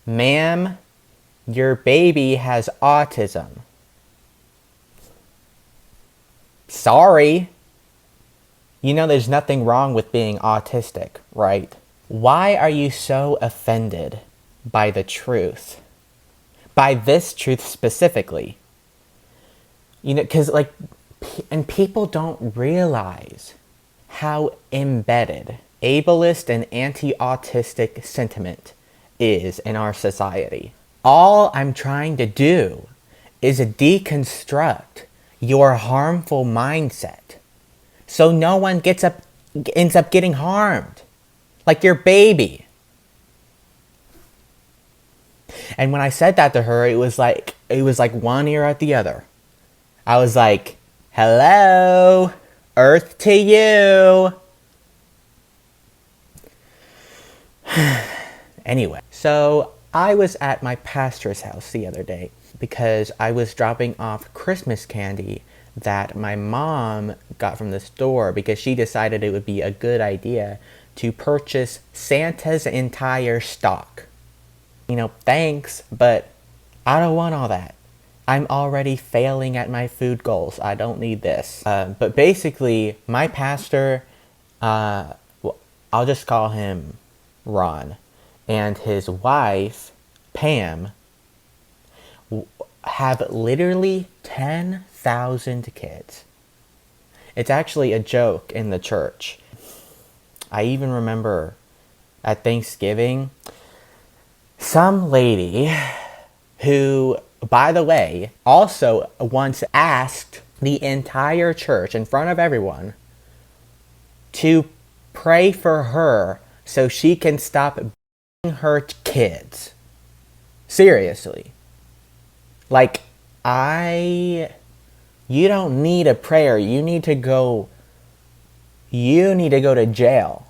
Ma'am, your baby has autism. Sorry. You know there's nothing wrong with being autistic, right? Why are you so offended by the truth? By this truth specifically? You know, because and people don't realize how embedded ableist and anti-autistic sentiment is in our society. All I'm trying to do is deconstruct your harmful mindset so no one ends up getting harmed, like your baby. And when I said that to her, it was like one ear at the other. I was like, hello, earth to you. Anyway, so I was at my pastor's house the other day because I was dropping off Christmas candy that my mom got from the store because she decided it would be a good idea to purchase Santa's entire stock. You know, thanks, but I don't want all that. I'm already failing at my food goals. I don't need this. But basically, my pastor, well, I'll just call him Ron, and his wife, Pam, have literally 10,000 kids. It's actually a joke in the church. I even remember at Thanksgiving, some lady who, by the way, also once asked the entire church in front of everyone to pray for her so she can stop beating her kids. Seriously. Like, you don't need a prayer. You need to go to jail.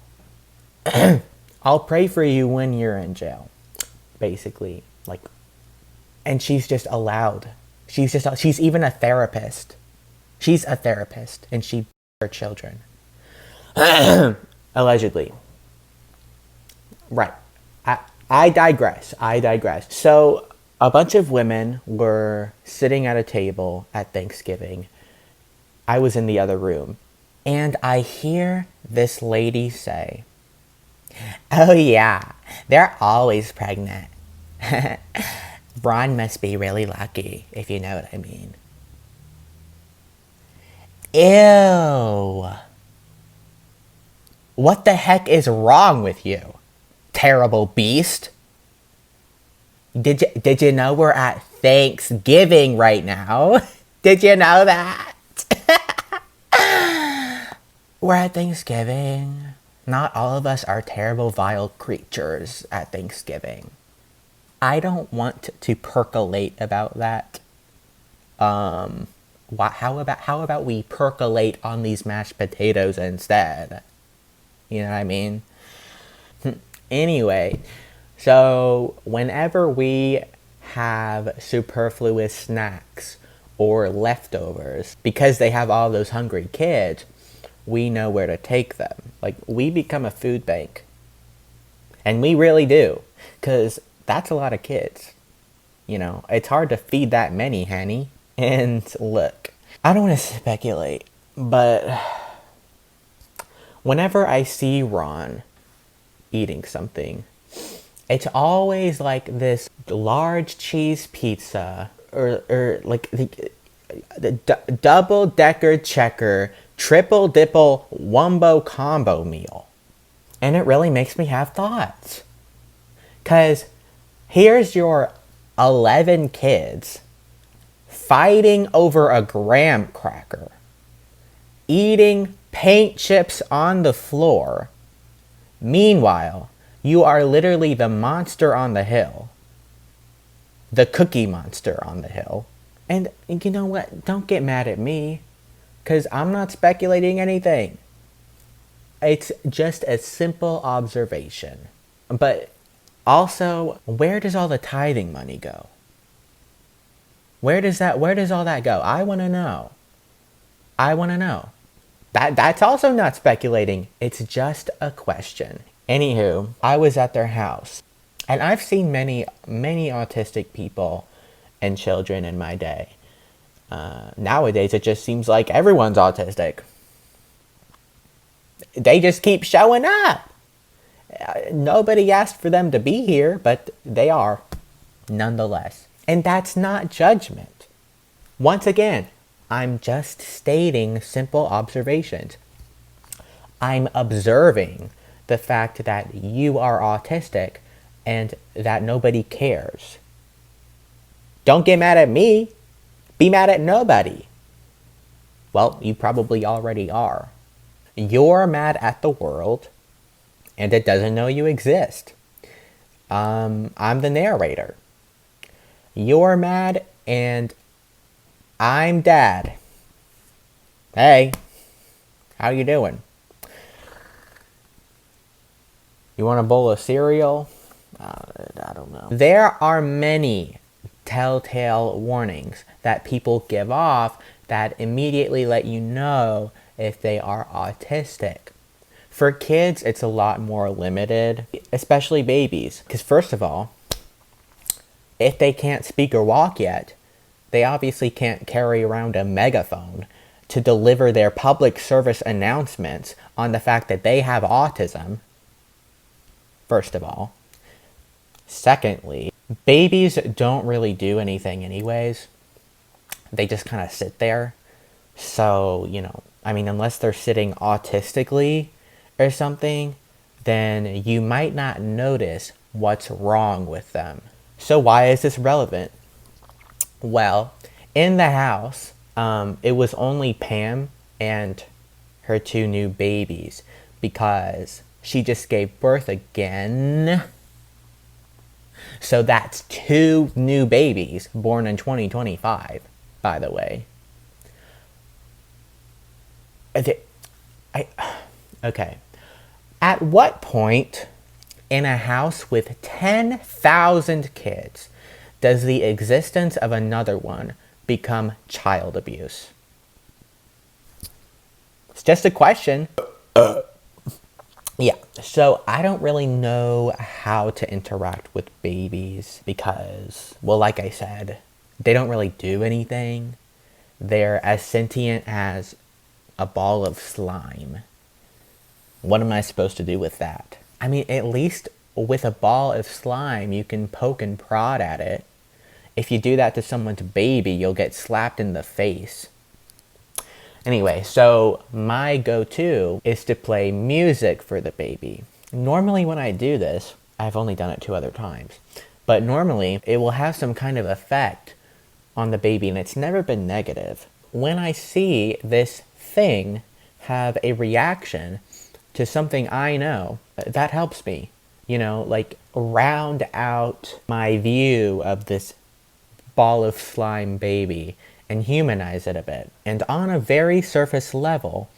I'll pray for you when you're in jail. Basically, like, and she's just allowed. She's even a therapist. She's a therapist, and she beats her children. Allegedly. Right. I digress. So, a bunch of women were sitting at a table at Thanksgiving. I was in the other room. And I hear this lady say, "Oh yeah, they're always pregnant. Ron must be really lucky, if you know what I mean." Ew. What the heck is wrong with you, terrible beast? Did you know we're at Thanksgiving right now? Did you know that? We're at Thanksgiving. Not all of us are terrible, vile creatures at Thanksgiving. I don't want to percolate about that. How about we percolate on these mashed potatoes instead? You know what I mean? Anyway, so whenever we have superfluous snacks or leftovers, because they have all those hungry kids, we know where to take them. Like, we become a food bank. And we really do. Because that's a lot of kids. You know, it's hard to feed that many, honey. And look, I don't want to speculate, but whenever I see Ron eating something, it's always like this large cheese pizza or like the double-decker checker triple dipple wumbo combo meal. And it really makes me have thoughts. Because here's your 11 kids fighting over a graham cracker, eating paint chips on the floor. Meanwhile, you are literally the monster on the hill. The cookie monster on the hill. And you know what? Don't get mad at me, because I'm not speculating anything. It's just a simple observation. But also, where does all the tithing money go? Where does all that go? I want to know. That's also not speculating. It's just a question. Anywho, I was at their house. And I've seen many, many autistic people and children in my day. Nowadays, it just seems like everyone's autistic. They just keep showing up. Nobody asked for them to be here, but they are, nonetheless. And that's not judgment. Once again, I'm just stating simple observations. I'm observing the fact that you are autistic and that nobody cares. Don't get mad at me. Be mad at nobody. Well, you probably already are. You're mad at the world and it doesn't know you exist. I'm the narrator. You're mad and I'm dad. Hey, how you doing? You want a bowl of cereal? I don't know. There are many telltale warnings that people give off that immediately let you know if they are autistic. For kids, it's a lot more limited, especially babies. Because first of all, if they can't speak or walk yet, they obviously can't carry around a megaphone to deliver their public service announcements on the fact that they have autism, first of all. Secondly, babies don't really do anything anyways. They just kind of sit there. So, unless they're sitting autistically or something, then you might not notice what's wrong with them. So why is this relevant? Well, in the house, it was only Pam and her 2 new babies because she just gave birth again. So that's 2 new babies born in 2025, by the way. Okay. At what point in a house with 10,000 kids does the existence of another one become child abuse? It's just a question. Yeah, so I don't really know how to interact with babies because, well, like I said, they don't really do anything. They're as sentient as a ball of slime. What am I supposed to do with that? I mean, at least with a ball of slime, you can poke and prod at it. If you do that to someone's baby, you'll get slapped in the face. Anyway, so my go-to is to play music for the baby. Normally when I do this, I've only done it 2 other times, but normally it will have some kind of effect on the baby and it's never been negative. When I see this thing have a reaction to something I know, that helps me, round out my view of this ball of slime baby and humanize it a bit. And on a very surface level,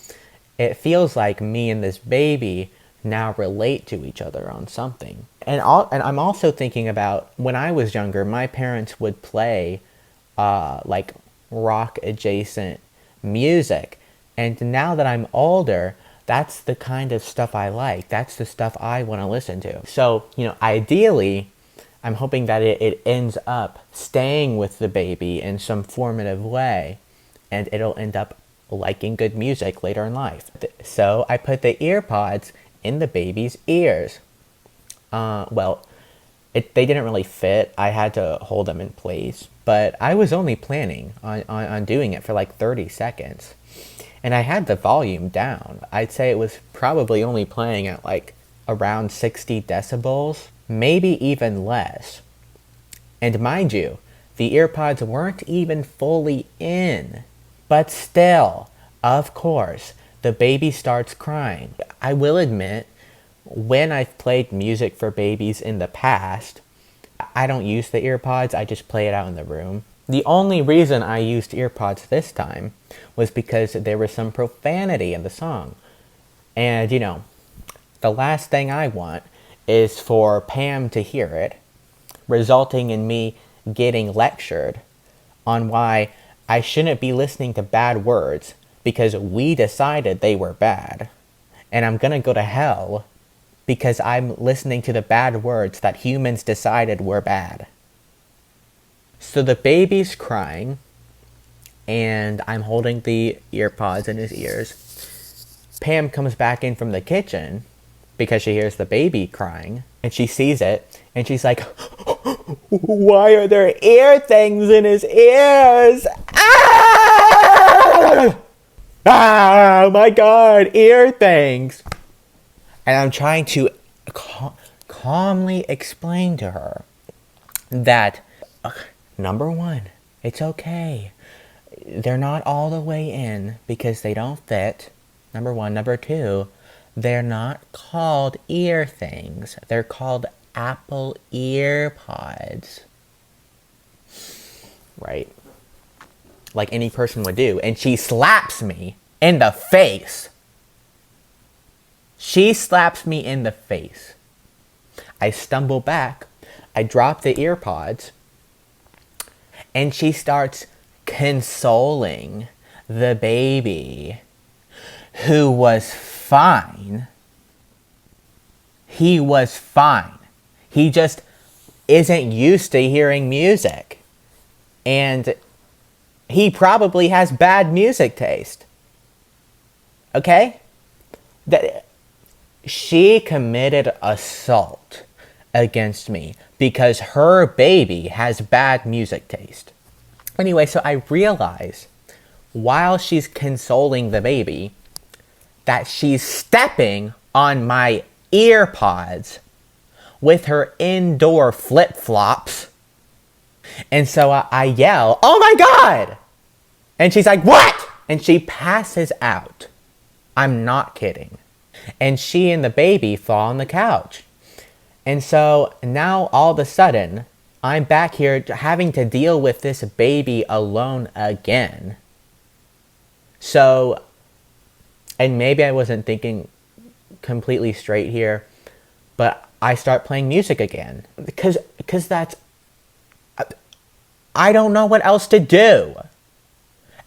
it feels like me and this baby now relate to each other on something. And I'm also thinking about when I was younger, my parents would play rock adjacent music. And now that I'm older, that's the kind of stuff I like. That's the stuff I want to listen to. So, ideally, I'm hoping that it ends up staying with the baby in some formative way, and it'll end up liking good music later in life. So I put the ear pods in the baby's ears. They didn't really fit. I had to hold them in place, but I was only planning on doing it for like 30 seconds. And I had the volume down. I'd say it was probably only playing at like around 60 decibels. Maybe even less. And mind you, the earpods weren't even fully in. But still, of course, the baby starts crying. I will admit, when I've played music for babies in the past, I don't use the earpods, I just play it out in the room. The only reason I used earpods this time was because there was some profanity in the song. And, the last thing I want is for Pam to hear it, resulting in me getting lectured on why I shouldn't be listening to bad words because we decided they were bad. And I'm gonna go to hell because I'm listening to the bad words that humans decided were bad. So the baby's crying, and I'm holding the ear pods in his ears. Pam comes back in from the kitchen because she hears the baby crying, and she sees it, and she's like, why are there ear things in his ears? Ah! Oh my god, ear things. And I'm trying to calmly explain to her that, number one, it's okay. They're not all the way in because they don't fit. Number one. Number two, they're not called ear things. They're called Apple ear pods. Right? Like any person would do. And she slaps me in the face. She slaps me in the face. I stumble back. I drop the ear pods. And she starts consoling the baby, who was fine. He was fine. He just isn't used to hearing music. And he probably has bad music taste. Okay? She committed assault against me because her baby has bad music taste. Anyway, so I realize while she's consoling the baby that she's stepping on my ear pods with her indoor flip-flops. And so I yell, oh my god! And she's like, what? And she passes out. I'm not kidding. And she and the baby fall on the couch. And so now all of a sudden, I'm back here having to deal with this baby alone again. So, and maybe I wasn't thinking completely straight here, but I start playing music again. Because that's, I don't know what else to do.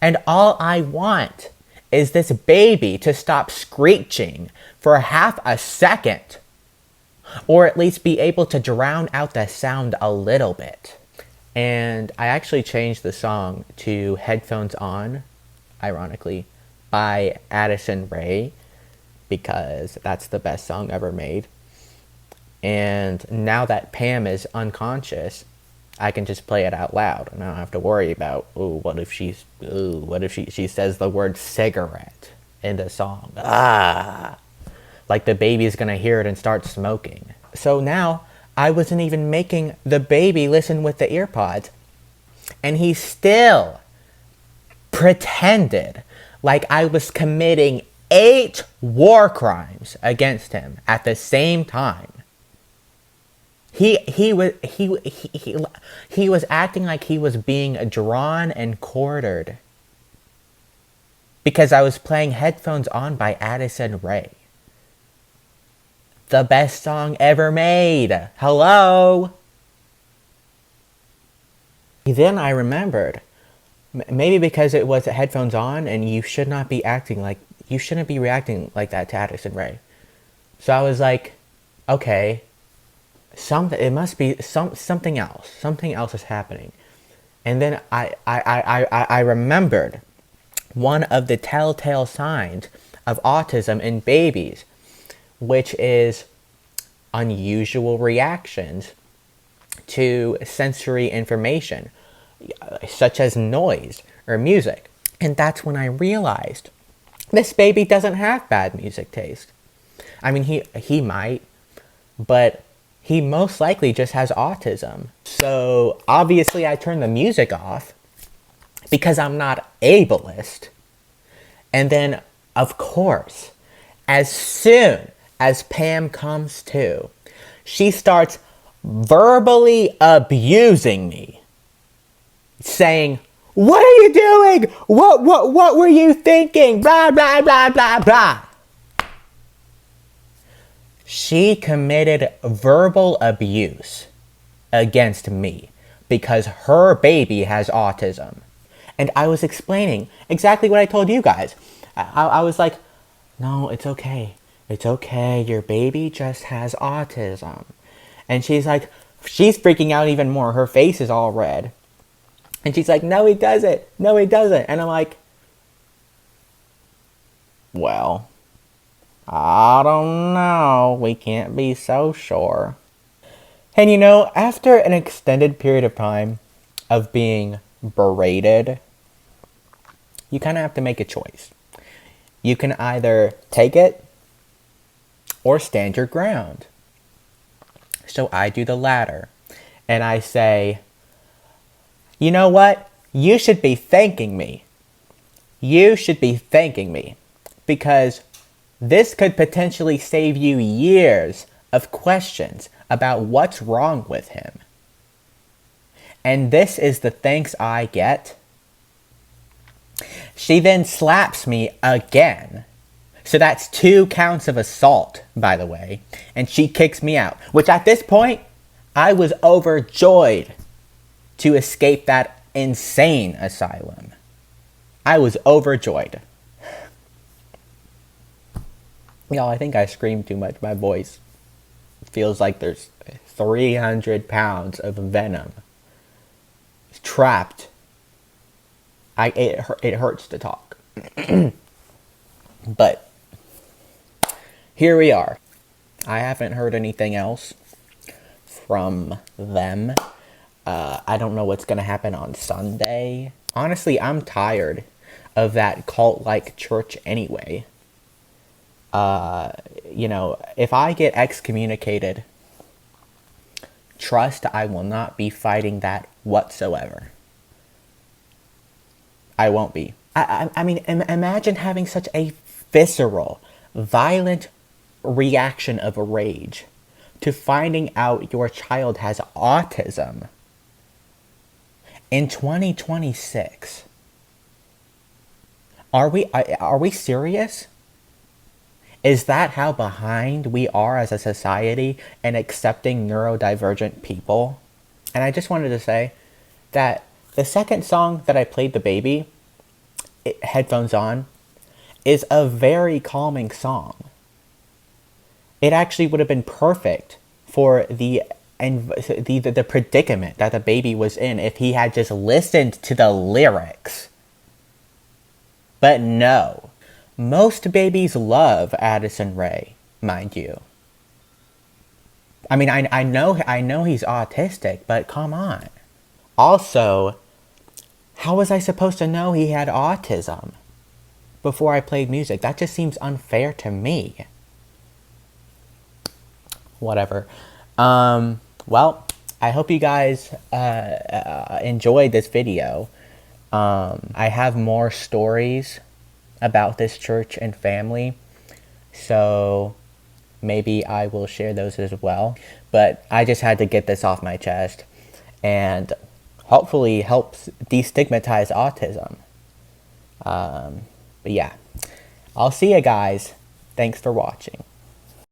And all I want is this baby to stop screeching for half a second. Or at least be able to drown out the sound a little bit. And I actually changed the song to Headphones On, ironically, by Addison Rae, because that's the best song ever made. And now that Pam is unconscious, I can just play it out loud. And I don't have to worry about, what if she says the word cigarette in the song. Like the baby's gonna hear it and start smoking. So now, I wasn't even making the baby listen with the earpods. And he still pretended like I was committing 8 war crimes against him at the same time. He was acting like he was being drawn and quartered. Because I was playing Headphones On by Addison Rae. The best song ever made. Hello? Then I remembered. Maybe because it was Headphones On and you shouldn't be reacting like that to Addison Rae. So I was like, okay, it must be something else. Something else is happening. And then I remembered one of the telltale signs of autism in babies, which is unusual reactions to sensory information, such as noise or music. And that's when I realized this baby doesn't have bad music taste. I mean, he might, but he most likely just has autism. So obviously I turned the music off because I'm not ableist. And then, of course, as soon as Pam comes to, she starts verbally abusing me, saying, what are you doing? What were you thinking? Blah, blah, blah, blah, blah. She committed verbal abuse against me because her baby has autism. And I was explaining exactly what I told you guys. I was like, no, it's okay. It's okay, your baby just has autism. And she's like, she's freaking out even more. Her face is all red. And she's like, no, he doesn't. No, he doesn't. And I'm like, well, I don't know. We can't be so sure. And you know, after an extended period of time of being berated, you kind of have to make a choice. You can either take it or stand your ground. So I do the latter. And I say, you know what? You should be thanking me. You should be thanking me. Because this could potentially save you years of questions about what's wrong with him. And this is the thanks I get. She then slaps me again. So that's 2 counts of assault, by the way. And she kicks me out. Which at this point, I was overjoyed to escape that insane asylum. I was overjoyed. Y'all, I think I screamed too much. My voice feels like there's 300 pounds of venom trapped. It hurts to talk. But here we are. I haven't heard anything else from them. I don't know what's going to happen on Sunday. Honestly, I'm tired of that cult-like church anyway. You know, if I get excommunicated, trust I will not be fighting that whatsoever. I won't be. I mean, imagine having such a visceral, violent reaction of rage to finding out your child has autism in 2026. Are we serious? Is that how behind we are as a society in accepting neurodivergent people? And I just wanted to say that the second song that I played the baby, headphones on, is a very calming song. It actually would have been perfect for the predicament that the baby was in if he had just listened to the lyrics. But no. Most babies love Addison Rae, mind you. I mean, I know he's autistic, but come on. Also, how was I supposed to know he had autism before I played music? That just seems unfair to me. Whatever. Well, I hope you guys enjoyed this video. I have more stories about this church and family, so maybe I will share those as well. But I just had to get this off my chest and hopefully helps destigmatize autism. But yeah, I'll see you guys. Thanks for watching.